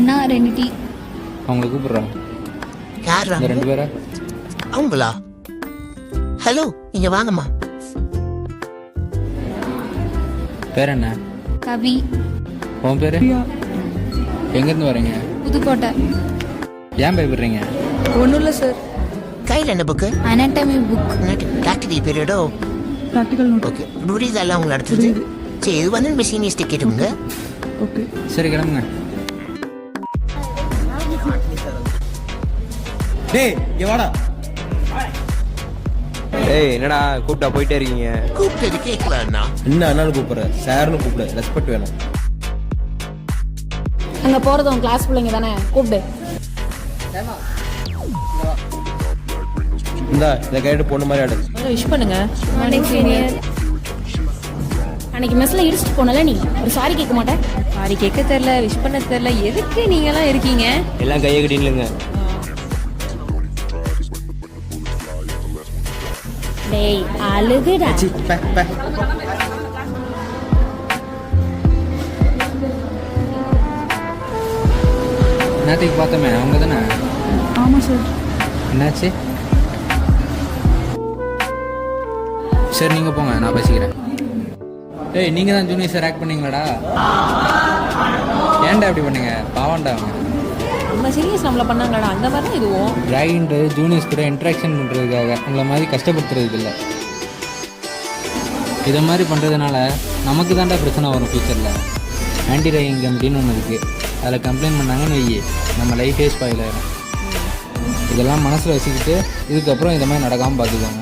அண்ணா 2 tea. அவங்கள கூப்பிடுறா. யாரா இந்த 2 பேரா? அவங்களா? ஹலோ, இங்க வாங்கம்மா. பேர் என்ன? கவி. உன் பேரு? எங்கேருந்து வரீங்க? புதுக்கோட்டை. ஏன் பயப்படுறீங்க? ஒன்றும் இல்லை சார். கையில் என்ன புக்கு? Anatomy book. டாக்டரி பீரியடோ? Practical note. ஓகே, புரியுதெல்லாம் உங்களை அடுத்தது. சரி, இது வந்து மெஷினிஸ்ட் கேட்டுங்க. ஓகே. சரி கிளம்புங்க. டேய் இங்க வாடா. ஏய் என்னடா கூப்பிட்டா போயிட்டே இருக்கீங்க? கூப்பிட்டது கேட்கலண்ணா. என்ன அண்ணாலும் கூப்பிடுற, சார்னு கூப்பிடு, ரெஸ்பெக்ட் வேணும். அங்கே போகிறது உன் கிளாஸ் பிள்ளைங்க தானே, கூப்பிடு. இந்தா இதை கேட்டு பொண்ணு மாதிரி ஆடு. விஷ் பண்ணுங்க. அன்னைக்கு மெஸ்ல இடிச்சிட்டு போனல, நீ ஒரு சாரி கேட்க மாட்டேன். சாரி கேட்க தெரியல, விஷ் பண்ண தெரியல, எதுக்கு நீங்களாம் இருக்கீங்க? எல்லாம் கையை கட்டின்னுங்க. டேய் அழுகுடா. நேற்றுக்கு பார்த்தோமே அவங்க தானே? ஆமாம் சார். என்னாச்சு? சரி நீங்கள் போங்க, நான் பேசிக்கிறேன். ஏய் நீங்கள் தான் ஜூனியர் சார் ஆக்ட் பண்ணீங்களாடா? ஏன்டா அப்படி பண்ணீங்க? பாவண்டா அவங்க. நம்ம சீரியஸ் நம்மள பண்ணாங்கடா, அந்த மாதிரி தான் இதுவும். ட்ராயிங்ட்டு ஜூனியர்ஸ் கூட இன்ட்ராக்ஷன் பண்ணுறதுக்காக உங்களை மாதிரி கஷ்டப்படுத்துறதுக்கு இல்லை. இதை மாதிரி பண்ணுறதுனால நமக்கு தான்டா பிரச்சனை வரும் ஃப்யூச்சரில். ஆன்டி ட்ராயிங் கமிட்டின்னு ஒன்று இருக்குது, அதில் கம்ப்ளைண்ட் பண்ணாங்கன்னு வையி நம்ம லைஃபே ஸ்பாயில் ஆகிடும். இதெல்லாம் மனசில் வச்சுக்கிட்டு இதுக்கப்புறம் இதை மாதிரி நடக்காமல் பார்த்துக்கோங்க.